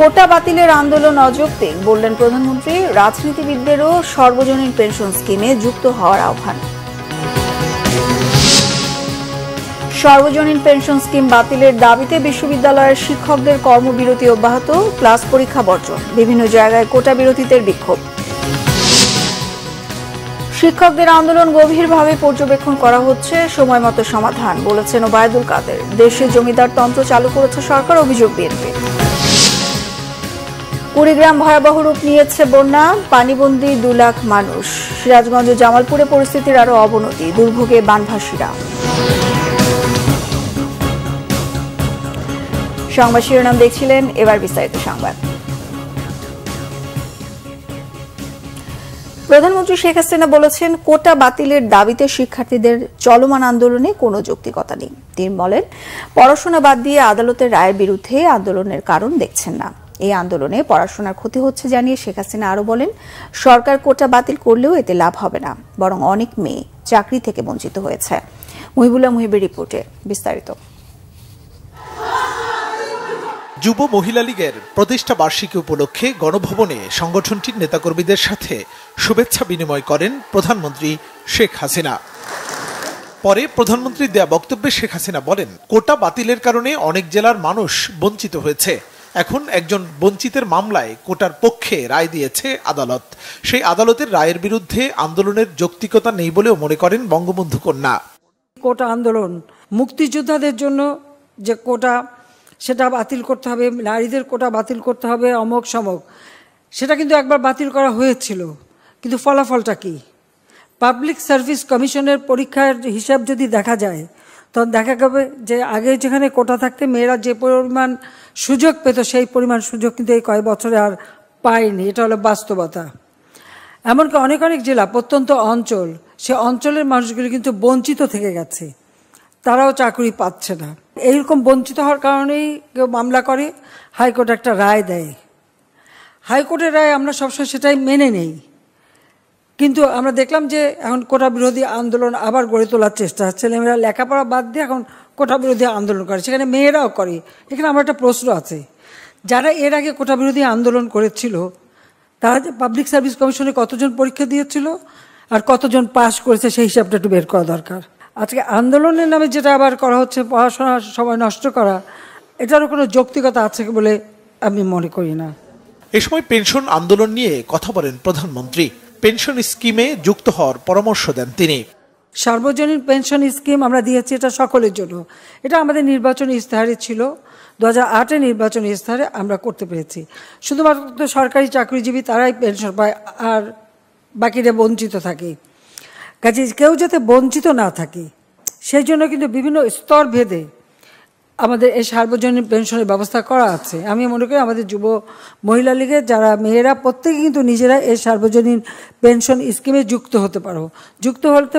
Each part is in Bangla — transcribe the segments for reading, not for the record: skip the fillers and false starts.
কোটা বাতিলের আন্দোলন অযৌক্তিক বললেন প্রধানমন্ত্রী। রাজনীতিবিদদেরও সর্বজনীন পেনশন স্কিমে যুক্ত হওয়ার আহ্বান। সর্বজনীন পেনশন স্কিম বাতিলের দাবিতে বিশ্ববিদ্যালয়ের শিক্ষকদের কর্মবিরতি অব্যাহত, ক্লাস পরীক্ষা বর্জন। বিভিন্ন জায়গায় কোটা বিরোধীদের বিক্ষোভ। শিক্ষকদের আন্দোলন গভীরভাবে পর্যবেক্ষণ করা হচ্ছে, সময় মতো সমাধান বলেছেন ওবায়দুল কাদের। দেশে জমিদার তন্ত্র চালু করেছে সরকার, অভিযোগ বিএনপি। কুড়িগ্রাম ভয়াবহ রূপ নিয়েছে বন্যা, পানিবন্দী 2 লাখ মানুষ। সিরাজগঞ্জ ও জামালপুরে পরিস্থিতির আরো অবনতি, দুর্ভোগে বানভাসীরা। সংবাদ শিরোনাম দেখছিলেন, এবার বিস্তারিত সংবাদ। প্রধানমন্ত্রী শেখ হাসিনা বলেছেন, কোটা বাতিলের দাবিতে শিক্ষার্থীদের চলমান আন্দোলনে কোনো যৌক্তিকতা নেই। তিনি বলেন, পড়াশোনা বাদ দিয়ে আদালতের রায়ের বিরুদ্ধে আন্দোলনের কারণ দেখছেন না। এই আন্দোলনে পড়াশোনার ক্ষতি হচ্ছে জানিয়ে শেখ হাসিনা আরো বলেন, সরকার কোটা বাতিল করলেও এতে লাভ হবে না, বরং অনেক মেয়ে চাকরি থেকে বঞ্চিত হয়েছে। মুহিবুল্লাহ মুহিবের রিপোর্টে বিস্তারিত। যুব মহিলা লীগের প্রতিষ্ঠা বার্ষিকী উপলক্ষে গণভবনে সংগঠনটির নেতাকর্মীদের সাথে শুভেচ্ছা বিনিময় করেন প্রধানমন্ত্রী শেখ হাসিনা। পরে প্রধানমন্ত্রীর দেয়া বক্তব্যে শেখ হাসিনা বলেন, কোটা বাতিলের কারণে অনেক জেলার মানুষ বঞ্চিত হয়েছে। এখন একজন বঞ্চিতের মামলায় কোটার পক্ষে রায় দিয়েছে আদালত। সেই আদালতের রায়ের বিরুদ্ধে আন্দোলনের যৌক্তিকতা নেই বলেও মনে করেন বঙ্গবন্ধু কন্যা। কোটা আন্দোলন মুক্তিযোদ্ধাদের জন্য যে কোটা, সেটা বাতিল করতে হবে, নারীদের কোটা বাতিল করতে হবে, অমক সমক, সেটা কিন্তু একবার বাতিল করা হয়েছিল। কিন্তু ফলাফলটা কি? পাবলিক সার্ভিস কমিশনের পরীক্ষার হিসাব যদি দেখা যায়, তখন দেখা যাবে যে আগে যেখানে কোটা থাকতে মেয়েরা যে পরিমাণ সুযোগ পেত, সেই পরিমাণ সুযোগ কিন্তু এই কয়েক বছরে আর পায়নি। এটা হলো বাস্তবতা। এমনকি অনেক অনেক জেলা, প্রত্যন্ত অঞ্চল, সে অঞ্চলের মানুষগুলি কিন্তু বঞ্চিত থেকে গেছে, তারাও চাকরি পাচ্ছে না। এইরকম বঞ্চিত হওয়ার কারণেই কেউ মামলা করে, হাইকোর্ট একটা রায় দেয়। হাইকোর্টের রায় আমরা সবসময় সেটাই মেনে নেই। কিন্তু আমরা দেখলাম যে এখন কোটা বিরোধী আন্দোলন আবার গড়ে তোলার চেষ্টা, ছেলেমেয়েরা লেখাপড়া বাদ দিয়ে এখন কোটা বিরোধী আন্দোলন করে, সেখানে মেয়েরাও করে। এখানে আমার একটা প্রশ্ন আছে, যারা এর আগে কোটা বিরোধী আন্দোলন করেছিল, তারা যে পাবলিক সার্ভিস কমিশনে কতজন পরীক্ষা দিয়েছিল আর কতজন পাস করেছে, সেই হিসাবটা একটু বের করা দরকার। আজকে আন্দোলনের নামে যেটা আবার করা হচ্ছে, পড়াশোনার সময় নষ্ট করা, এটারও কোনো যৌক্তিকতা আছে বলে আমি মনে করি না। এ সময় পেনশন আন্দোলন নিয়ে কথা বলেন প্রধানমন্ত্রী। পেনশন স্কিমে যুক্ত হওয়ার পরামর্শ দেন তিনি। সার্বজনীন পেনশন স্কিম আমরা দিয়েছি, এটা সকলের জন্য। এটা আমাদের নির্বাচনী ইস্তাহারে ছিল, 2008-এ নির্বাচনী ইস্তাহারে আমরা করতে পেরেছি। শুধুমাত্র সরকারি চাকরিজীবী তারাই পেনশন পায়, আর বাকিরা বঞ্চিত থাকে। কাজে কেউ যাতে বঞ্চিত না থাকে, সেই জন্য কিন্তু বিভিন্ন স্তর ভেদে আমাদের এই সার্বজনীন পেনশনের ব্যবস্থা করা আছে। আমি মনে করি আমাদের যুব মহিলা লীগের যারা মেয়েরা, প্রত্যেকে কিন্তু নিজেরা এই সার্বজনীন পেনশন স্কিমে যুক্ত হতে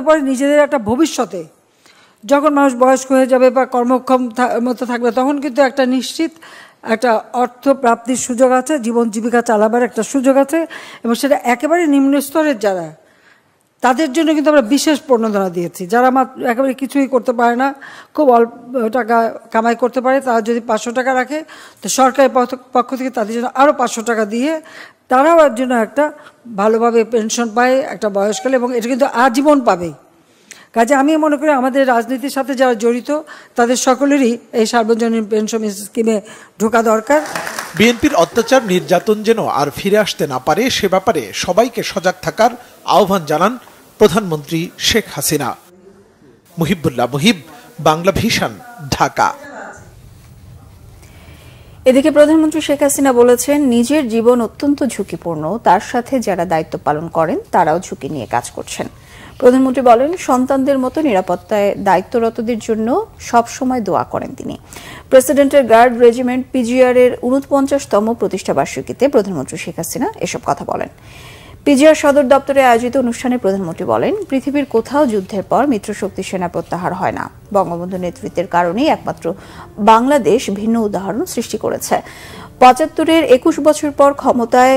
পারে নিজেদের একটা ভবিষ্যতে। যখন মানুষ বয়স্ক হয়ে যাবে বা কর্মক্ষম মতো থাকবে, তখন কিন্তু একটা নিশ্চিত একটা অর্থ প্রাপ্তির সুযোগ আছে, জীবন জীবিকা চালাবার একটা সুযোগ আছে। এবং সেটা একেবারে নিম্ন স্তরের যারা, তাদের জন্য কিন্তু আমরা বিশেষ প্রণোদনা দিয়েছি। যারা একেবারে কিছুই করতে পারে না, খুব অল্প টাকা কামাই করতে পারে, তারা যদি 500 টাকা রাখে, তো সরকারের পক্ষ থেকে তাদের জন্য আরও 500 টাকা দিয়ে তারাও এর জন্য একটা ভালোভাবে পেনশন পায় একটা বয়সকালে, এবং এটা কিন্তু আজীবন পাবে। কাজে আমি মনে করি আমাদের রাজনীতির সাথে যারা জড়িত, তাদের সকলেরই এই সার্বজনীন পেনশন স্কিমে ঢোকা দরকার। বিএনপির অত্যাচার নির্যাতন যেন আর ফিরে আসতে না পারে, সে ব্যাপারে সবাইকে সজাগ থাকার আহ্বান জানান প্রধানমন্ত্রী শেখ হাসিনা। মুহিবুল্লাহ মুহিব, বাংলা ভিশন, ঢাকা। এদিকে প্রধানমন্ত্রী শেখ হাসিনা বলেছেন, নিজের জীবন অত্যন্ত ঝুঁকিপূর্ণ, তার সাথে যারা দায়িত্ব পালন করেন তারাও ঝুঁকি নিয়ে কাজ করছেন। প্রধানমন্ত্রী বলেন, সন্তানদের মতো নিরাপত্তায় দায়িত্বরতদের জন্য সব সময় দোয়া করেন তিনি। প্রেসিডেন্টের গার্ড রেজিমেন্ট পিজিআর এর 49তম প্রতিষ্ঠা বার্ষিকীতে প্রধানমন্ত্রী শেখ হাসিনা এসব কথা বলেন। পিজিআর সদর দপ্তরে আয়োজিত অনুষ্ঠানে প্রধানমন্ত্রী বলেন, পৃথিবীর কোথাও যুদ্ধের পর মিত্রশক্তি সেনা প্রত্যাহার হয় না। বঙ্গবন্ধু নেতৃত্বের কারণেই একমাত্র বাংলাদেশ ভিন্ন উদাহরণ সৃষ্টি করেছে। ৭৫-এর ২১ বছর পর ক্ষমতায়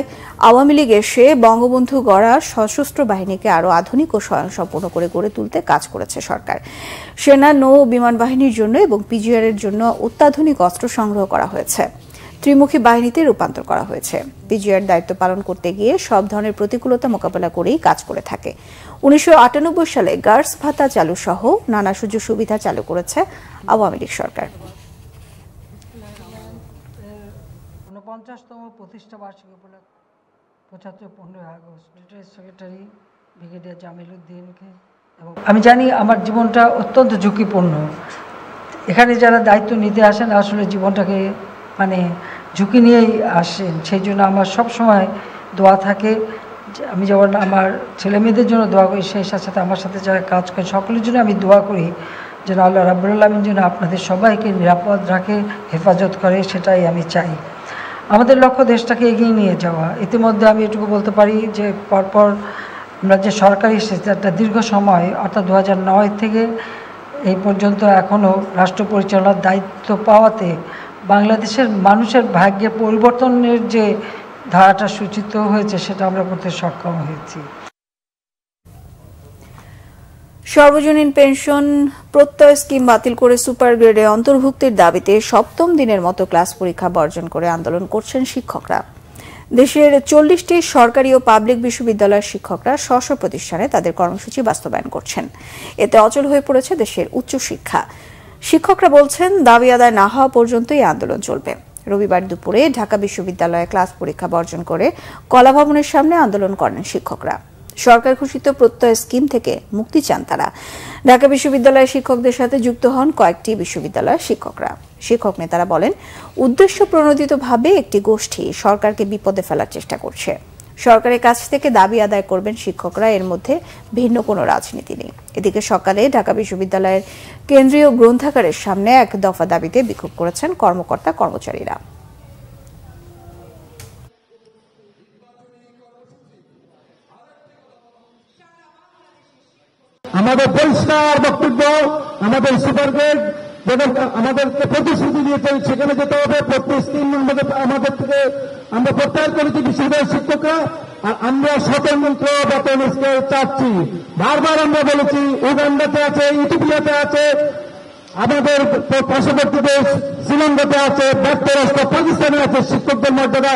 আওয়ামী লীগ এসে বঙ্গবন্ধু গড়া সশস্ত্র বাহিনীকে আরও আধুনিক ও স্বয়ংসম্পূর্ণ করে গড়ে তুলতে কাজ করেছে সরকার। সেনা, নৌ, বিমান বাহিনীর জন্য এবং পিজিআর এর জন্য অত্যাধুনিক অস্ত্র সংগ্রহ করা হয়েছে। ত্রিমুখী বাহিনীতে রূপান্তর করা হয়েছে। পিজিআর দায়িত্ব পালন করতে গিয়ে সব ধরনের প্রতিকূলতা মোকাবেলা করেই কাজ করে থাকে। 1998 সালে গার্ডস ভাতা চালু সহ নানা সুযোগ সুবিধা চালু করেছে আওয়ামী লীগ সরকার। 49তম প্রতিষ্ঠা বার্ষিকী উপলক্ষে 15 August retired secretary brigadier Jamil উদ্দিনকে, এবং আমি জানি আমার জীবনটা অত্যন্ত ঝুঁকিপূর্ণ। এখানে যারা দায়িত্ব নিতে আসেন আসলে জীবনটাকে ঝুঁকি নিয়েই আসেন। সেই জন্য আমার সব সময় দোয়া থাকে। আমি যেমন আমার ছেলে মেয়েদের জন্য দোয়া করি, সেই সাথে আমার সাথে যারা কাজ করে সকলের জন্য আমি দোয়া করি যেন আল্লাহ রাব্বুল আলামিন যেন আপনাদের সবাইকে নিরাপদ রাখে, হেফাজত করে, সেটাই আমি চাই। আমাদের লক্ষ্য দেশটাকে এগিয়ে নিয়ে যাওয়া। ইতিমধ্যে আমি এটুকু বলতে পারি যে পরপর আমরা যে সরকারি একটা দীর্ঘ সময় অর্থাৎ 2009 থেকে এই পর্যন্ত এখনও রাষ্ট্র পরিচালনার দায়িত্ব পাওয়াতে বাংলাদেশের মানুষের ভাগ্যে পরিবর্তনের যে ধারাটা সূচিত হয়েছে সেটা আমরা করতে সক্ষম হয়েছি। সর্বজনীন পেনশন প্রত্যয় স্কিম বাতিল করে সুপার গ্রেডে অন্তর্ভুক্তির দাবিতে সপ্তম দিনের মতো ক্লাস পরীক্ষা বর্জন করে আন্দোলন করছেন শিক্ষকরা। দেশের 40টি সরকারি ও পাবলিক বিশ্ববিদ্যালয়ের শিক্ষকরা স্ব প্রতিষ্ঠানে তাদের কর্মসূচি বাস্তবায়ন করছেন। এতে অচল হয়ে পড়েছে দেশের উচ্চশিক্ষা। শিক্ষকরা বলছেন দাবি আদায় না হওয়া পর্যন্ত এই আন্দোলন চলবে। রবিবার দুপুরে ঢাকা বিশ্ববিদ্যালয়ে ক্লাস পরীক্ষা বর্জন করে কলা ভবনের সামনে আন্দোলন করেন শিক্ষকরা। সরকার ঘোষিত প্রত্যয় স্কিম থেকে মুক্তি চান তারা। ঢাকা বিশ্ববিদ্যালয়ের শিক্ষকদের সাথে যুক্ত হন কয়েকটি বিশ্ববিদ্যালয়ের শিক্ষকরা। শিক্ষক নেতারা বলেন, উদ্দেশ্য প্রণোদিতভাবে একটি গোষ্ঠী সরকারকে বিপদে ফেলার চেষ্টা করছে। সরকারের কাছ থেকে দাবি আদায় করবেন শিক্ষকরা, এর মধ্যে ভিন্ন কোনো রাজনীতি নেই। এদিকে সকালে ঢাকা বিশ্ববিদ্যালয়ের কেন্দ্রীয় গ্রন্থাগারের সামনে এক দফা দাবিতে বিক্ষোভ করেছেন কর্মকর্তা কর্মচারীরা। আমাদের পরিষ্কার বক্তব্য, আমাদের সুপার গ্রেড আমাদেরকে প্রতিশ্রুতি দিয়েছেন সেখানে যেতে হবে। প্রত্যেক স্কিম আমাদের থেকে আমরা প্রত্যাহার করেছি বিশ্ববিদ্যালয়ের শিক্ষকরা। আর আমরা স্বতন্ত্র বেতন স্কেল চাচ্ছি। বারবার আমরা বলেছি, উগান্ডাতে আছে, ইথিওপিয়াতে আছে, আমাদের পার্শ্ববর্তী দেশ শ্রীলঙ্কাতে আছে, ব্যর্থ রাষ্ট্র পাকিস্তানে আছে শিক্ষকদের মর্যাদা।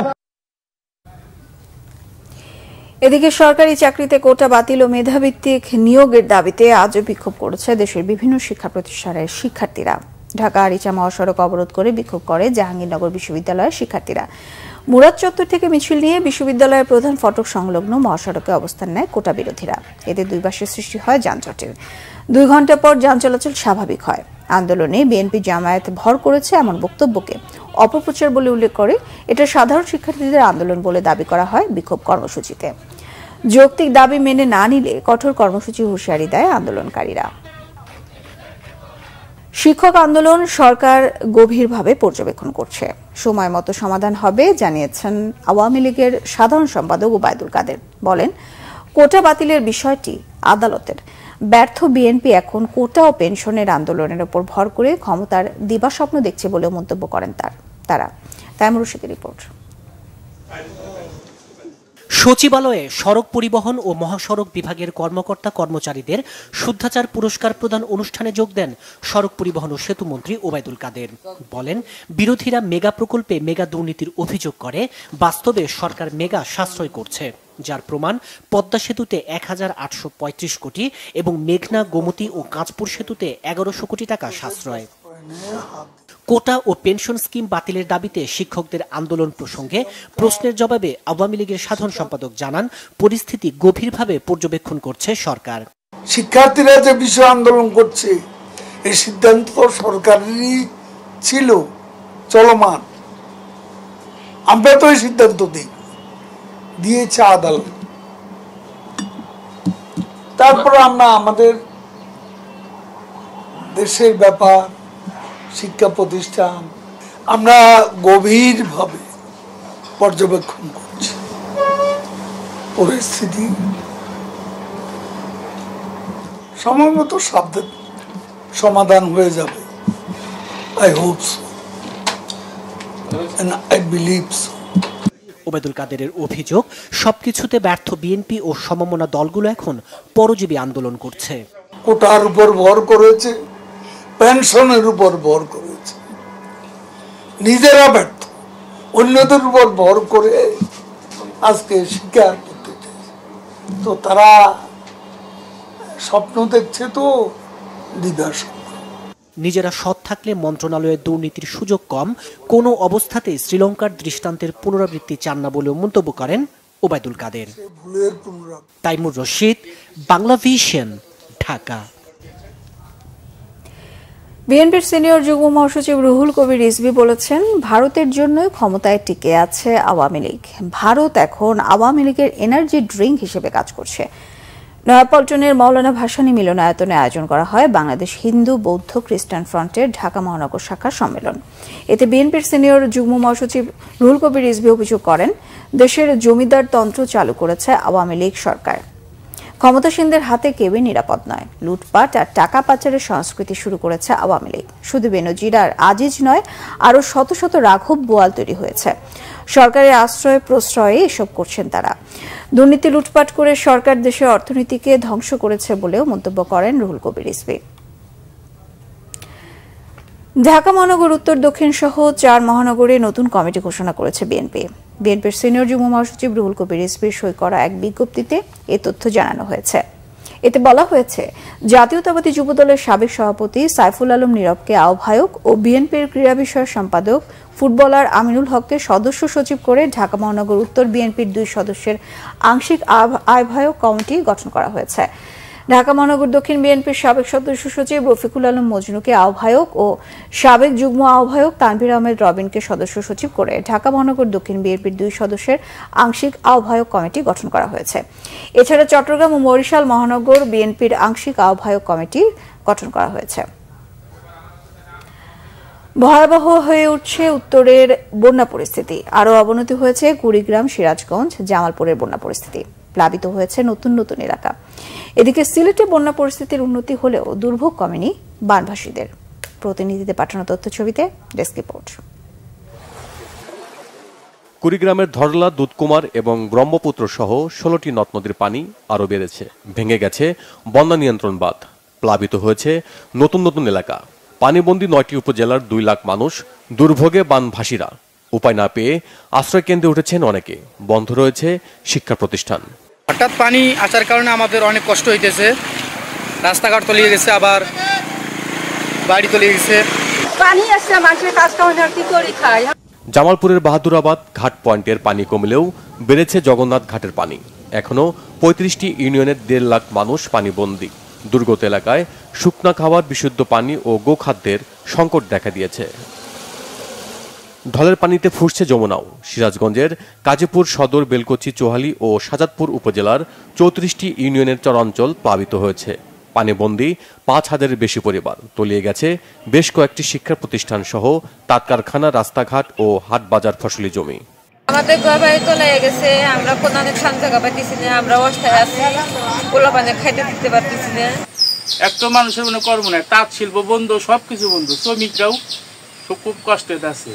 এদিকে সরকারি চাকরিতে কোটা বাতিল ও মেধাভিত্তিক নিয়োগের দাবিতে আজও বিক্ষোভ করেছে দেশের বিভিন্ন শিক্ষা প্রতিষ্ঠানের শিক্ষার্থীরা। ঢাকা আরিচা মহাসড়ক অবরোধ করে বিক্ষোভ করে জাহাঙ্গীরনগর বিশ্ববিদ্যালয়ের শিক্ষার্থীরা। মুরাদ চত্বর থেকে মিছিল নিয়ে বিশ্ববিদ্যালয়ের প্রধান ফটক সংলগ্ন মহাসড়কে অবস্থান নেয় কোটা বিরোধীরা। এতে দুই পাশে সৃষ্টি হয় যানজটের। 2 ঘণ্টা পর যান চলাচল স্বাভাবিক হয়। আন্দোলনে বিএনপি জামায়াত ভর করেছে এমন বক্তব্যকে অপপ্রচার বলে উল্লেখ করে এটা সাধারণ শিক্ষার্থীদের আন্দোলন বলে দাবি করা হয় বিক্ষোভ কর্মসূচিতে। যৌক্তিক দাবি মেনে না নিলে কঠোর কর্মসূচি হুঁশিয়ারি দেয় আন্দোলনকারীরা। শিক্ষক আন্দোলন সরকার গভীরভাবে পর্যবেক্ষণ করছে। সময় মতো সমাধান হবে জানিয়েছেন আওয়ামী লীগের সাধারণ সম্পাদক ওবায়দুল কাদের। বলেন, কোটা বাতিলের বিষয়টি আদালতের। ব্যর্থ বিএনপি এখন কোটা ও পেনশনের আন্দোলনের উপর ভর করে ক্ষমতার দিবাস্বপ্ন দেখছে বলে মন্তব্য করেন তারা। তাইমুর রশিদের রিপোর্ট। সচিবালয়ে সড়ক পরিবহন ও মহাসড়ক বিভাগের কর্মকর্তা কর্মচারীদের শুদ্ধাচার পুরস্কার প্রদান অনুষ্ঠানে যোগ দেন সড়ক পরিবহন ও সেতু মন্ত্রী ওবায়দুল কাদের। বলেন, বিরোধীরা মেগা প্রকল্পে মেগা দুর্নীতির অভিযোগ করে, বাস্তবে সরকার মেগা সাশ্রয় করছে, যার প্রমাণ পদ্মা সেতুতে 1835 কোটি এবং মেঘনা, গোমতী ও কাঁচপুর সেতুতে 1100 কোটি টাকা সাশ্রয়। কোটা ও পেনশন স্কিম বাতিলের দাবিতে শিক্ষকদের আন্দোলন প্রসঙ্গে প্রশ্নের জবাবে আওয়ামী লীগের সাধারণ সম্পাদক জানান, পরিস্থিতি গভীরভাবে পর্যবেক্ষণ করছে সরকার। শিক্ষার্থীরা যে বিষয় আন্দোলন করছে এই সিদ্ধান্ত সরকারেরই ছিল, চলমান। আমরা তো এই সিদ্ধান্ত দিয়েছে আদালত। তারপর আমরা আমাদের দেশের ব্যাপার, শিক্ষা প্রতিষ্ঠান আমরা গভীরভাবে পর্যবেক্ষণ করছি। পরিস্থিতি সময়মতো সমাধান হয়ে যাবে। I hope so and I believe so. Obaidul কাদেরের অভিযোগ, সবকিছুতে ব্যর্থ বিএনপি ও সমমনা দলগুলো এখন পরজীবী আন্দোলন করছে। কোটার উপর ভর করেছে, পেনশনের উপর ভর করেছে, নিজেরা ব্যর্থ, অন্যদের উপর ভর করে আজকে স্বীকার করতে চাইছে। তো তারা স্বপ্ন দেখছে তো দিদার স্বপ্ন। নিজেরা সৎ থাকলে মন্ত্রণালয়ের দুর্নীতির সুযোগ কম, কোনো অবস্থাতেই শ্রীলঙ্কার দৃষ্টান্তের পুনরাবৃত্তি চান না বলেও মন্তব্য করেন ওবায়দুল কাদের। তাইমুর রশিদ, বাংলা ভিশন, ঢাকা। বিএনপির সিনিয়র যুগ্ম মহাসচিব রুহুল কবির রিজভী বলেছেন, ভারতের জন্য ক্ষমতায় টিকে আছে আওয়ামী লীগ। ভারত এখন আওয়ামী লীগের এনার্জি ড্রিঙ্ক হিসেবে কাজ করছে। নয়াপল্টনের মৌলানা ভাসানী মিলনায়তনে আয়োজন করা হয় বাংলাদেশ হিন্দু বৌদ্ধ খ্রিস্টান ফ্রন্টের ঢাকা মহানগর শাখার সম্মেলন। এতে বিএনপির সিনিয়র যুগ্ম মহাসচিব রুহুল কবির রিজভী অভিযোগ করেন, দেশের জমিদার তন্ত্র চালু করেছে আওয়ামী লীগ সরকার। ক্ষমতাসীনদের হাতে কেউই নিরাপদ নয়। লুটপাট আর টাকা পাচারের সংস্কৃতি শুরু করেছে আওয়ামী লীগ। শুধু বেনজির আর আজিজ নয়, আরো শত শত রাঘব বোয়াল তৈরি হয়েছে। সরকারের আশ্রয় প্রশ্রয়ে এসব করছেন তারা। দুর্নীতি লুটপাট করে সরকার দেশের অর্থনীতিকে ধ্বংস করেছে বলেও মন্তব্য করেন রুহুল কবির রিজভী। ঢাকা মহানগর উত্তর দক্ষিণ সহ 4 মহানগরে নতুন কমিটি ঘোষণা করেছে বিএনপি। বিএনপির সিনিয়র যুগ্ম মহাসচিব রুহুল কবির রিজভীর সই করা এক বিজ্ঞপ্তিতে এ তথ্য জানানো হয়েছে। এতে বলা হয়েছে, জাতীয়তাবাদী যুবদলের সাবেক সভাপতি সাইফুল আলম নীরবকে আহ্বায়ক ও বিএনপির ক্রীড়া বিষয়ক সম্পাদক ফুটবলার আমিনুল হককে সদস্য সচিব করে ঢাকা মহানগর উত্তর বিএনপির 2 সদস্যের আংশিক আহ্বায়ক কমিটি গঠন করা হয়েছে। ঢাকা মহানগর দক্ষিণ বিএনপির সাবেক সদস্য সচিব রফিকুল আলম মজনুকে আহ্বায়ক ও সাবেক যুগ্ম আহ্বায়ক তানভীর আহমেদ রবিনকে সদস্য সচিব করে ঢাকা মহানগর দক্ষিণ বিএনপির 2 সদস্যের আংশিক আহ্বায়ক কমিটি গঠন করা হয়েছে। এছাড়া চট্টগ্রাম ও বরিশাল মহানগর বিএনপির আংশিক আহ্বায়ক কমিটি গঠন করা হয়েছে। ভয়াবহ হয়ে উঠছে উত্তরের বন্যা পরিস্থিতি। আরও অবনতি হয়েছে কুড়িগ্রাম, সিরাজগঞ্জ, জামালপুরের বন্যা পরিস্থিতি। প্লাবিত হয়েছে নতুন নতুন এলাকা। এদিকে সিলেটে বন্যা পরিস্থিতির উন্নতি হলেও দুর্ভোগ কমেনি বানভাসীদের। প্রতিনিধিদের পাঠানো তথ্য ছবিতে ডেস্ক রিপোর্ট। কুড়িগ্রামের ধরলা, দুধকুমার এবং ব্রহ্মপুত্র সহ 16টি নদ নদীর পানি আরও বেড়েছে। ভেঙে গেছে বন্যা নিয়ন্ত্রণ বাঁধ। প্লাবিত হয়েছে নতুন নতুন এলাকা। পানিবন্দী 9টি উপজেলার 2 লাখ মানুষ। দুর্ভোগে বানভাসীরা। উপায় না পেয়ে আশ্রয় কেন্দ্রে উঠেছেন অনেকে। বন্ধ রয়েছে শিক্ষা প্রতিষ্ঠান। হঠাৎ পানি আসার কারণে আমাদের অনেক কষ্ট হইতেছে। রাস্তাঘাট তলিয়ে গেছে, আবার বাড়ি তলিয়ে গেছে। পানি আসছে, মানুষের কাজ কাম কি করে খায়। জামালপুরের বাহাদুরাবাদ ঘাট পয়েন্টের পানি কমলেও বেড়েছে জগন্নাথ ঘাটের পানি। এখনো 35টি ইউনিয়নের 1.5 লাখ মানুষ পানিবন্দী। দুর্গত এলাকায় শুকনা খাবার, বিশুদ্ধ পানি ও গোখাদ্যের সংকট দেখা দিয়েছে। ঢলের পানিতে ফুসছে যমুনাও। সিরাজগঞ্জের কাজীপুর সদর, বেলকুচি, চোহালি ও শাজাদপুর উপজেলার 34টি ইউনিয়নের চরাঞ্চল প্লাবিত হয়েছে। পানিবন্দী 5,000-এর বেশি পরিবার। তলিয়ে গেছে বেশ কয়েকটি শিক্ষা প্রতিষ্ঠান সহ তাঁত কারখানা, রাস্তাঘাট ও হাট বাজার, ফসলি জমি। আমাদের ঘর বাড়ি তলিয়ে গেছে। আমরা কোনো শান্ত জায়গা পাইতেছি না। আমরা অবস্থায় আছি, পোলা পানি খাইতে দিতে পারতেছি না। একটা মানুষের মনে কর্ম নাই, তাঁত শিল্প বন্ধ, সবকিছু বন্ধ। শ্রমিকরাও খুব কষ্টে আছে।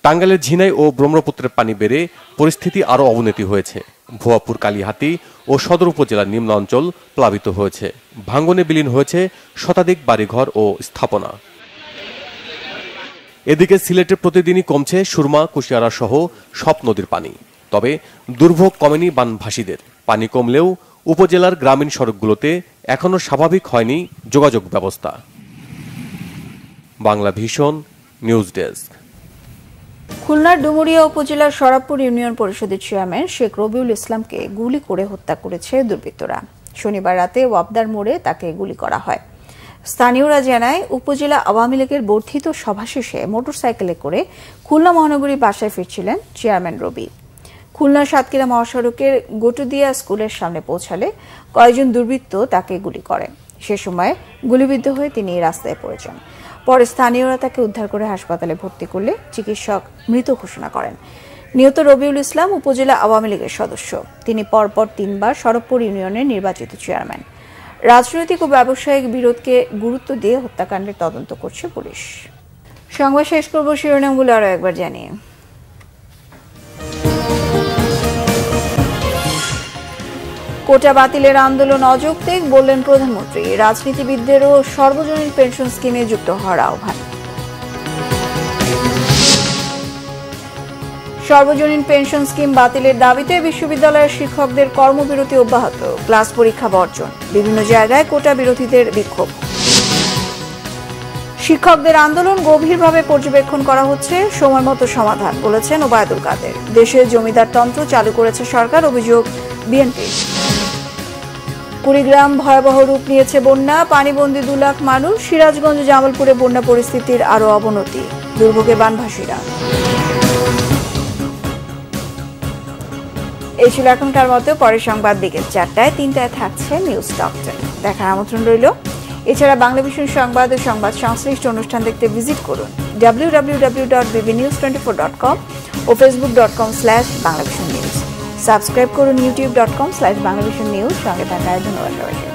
টাঙ্গাইলের ঝিনাই ও ব্রহ্মপুত্রের পানি বেড়ে পরিস্থিতি আরও অবনতি হয়েছে। ভুয়াপুর, কালিহাতী ও সদর উপজেলার নিম্ন অঞ্চল প্লাবিত হয়েছে। ভাঙ্গনে বিলীন হয়েছে শতাধিক বাড়িঘর ও স্থাপনা। এদিকে সিলেটে প্রতিদিনই কমছে সুরমা, কুশিয়ারা সহ সব নদীর পানি। তবে দুর্ভোগ কমেনি বানভাসীদের। পানি কমলেও উপজেলার গ্রামীণ সড়কগুলোতে এখনো স্বাভাবিক হয়নি যোগাযোগ ব্যবস্থা। Bangla vision news desk. খুলনার ডুমুরিয়া উপজেলার সরাবপুর ইউনিয়ন পরিষদের চেয়ারম্যান শেখ রবিউল ইসলামকে গুলি করে হত্যা করেছে দুর্বৃত্তরা। শনিবার রাতে ওয়াবদার মোড়ে তাকে গুলি করা হয়। স্থানীয়রা জানায়, উপজেলা আওয়ামী লীগের বর্ধিত সভা শেষে মোটরসাইকেলে করে খুলনা মহানগরীর বাসায় ফিরছিলেন চেয়ারম্যান রবি। খুলনা সাতক্ষীরা মহাসড়কের গটুদিয়া স্কুলের সামনে পৌঁছালে কয়েকজন দুর্বৃত্ত তাকে গুলি করে। সে সময় গুলিবিদ্ধ হয়ে তিনি রাস্তায় পড়ে যান। পরে স্থানীয়রা তাকে উদ্ধার করে হাসপাতালে ভর্তি করলে চিকিৎসক মৃত ঘোষণা করেন। নিহত রবিউল ইসলাম উপজেলা আওয়ামী লীগের সদস্য। তিনি পরপর 3 বার সরবপুর ইউনিয়নের নির্বাচিত চেয়ারম্যান। রাজনৈতিক ও ব্যবসায়িক বিরোধকে গুরুত্ব দিয়ে হত্যাকাণ্ডের তদন্ত করছে পুলিশ। সংবাদ শেষ করব শিরোনামগুলো আরও একবার জানিয়ে। কোটা বাতিলের আন্দোলন অযৌক্তিক বললেন প্রধানমন্ত্রী। রাজনীতিবিদদেরও সর্বজনীন পেনশন স্কিমে যুক্ত হওয়ার আহ্বান। সর্বজনীন পেনশন স্কিম বাতিলের দাবিতে বিশ্ববিদ্যালয়ের শিক্ষকদের কর্মবিরতি অব্যাহত, ক্লাস পরীক্ষা বর্জন, বিভিন্ন জায়গায় কোটা বিরোধীদের বিক্ষোভ। শিক্ষকদের আন্দোলন গভীরভাবে পর্যবেক্ষণ করা হচ্ছে, সময় মতো সমাধান বলেছেন ওবায়দুল কাদের। দেশে জমিদার তন্ত্র চালু করেছে সরকার, অভিযোগ বিএনপি। কুড়িগ্রাম ভয়াবহ রূপ নিয়েছে বন্যা, পানিবন্দী 2 লাখ মানুষ। সিরাজগঞ্জ জামালপুরে বন্যা পরিস্থিতির আরো অবনতি, দুর্ভোগে বানভাসীরা। এই ছিল এখনকার মতো। পরের সংবাদ বিকেল 4টায়, 3টায় থাকছে নিউজ টক 10। দেখার আমন্ত্রণ রইল। এছাড়া বাংলাভিশন সংবাদ ও সংবাদ সংশ্লিষ্ট অনুষ্ঠান দেখতে ভিজিট করুন www.bbnews24.com ও facebook.com/banglavisionnews। সাবস্ক্রাইব করুন youtube.com/banglavisionnews। সঙ্গে থাকার ধন্যবাদ সবাইকে।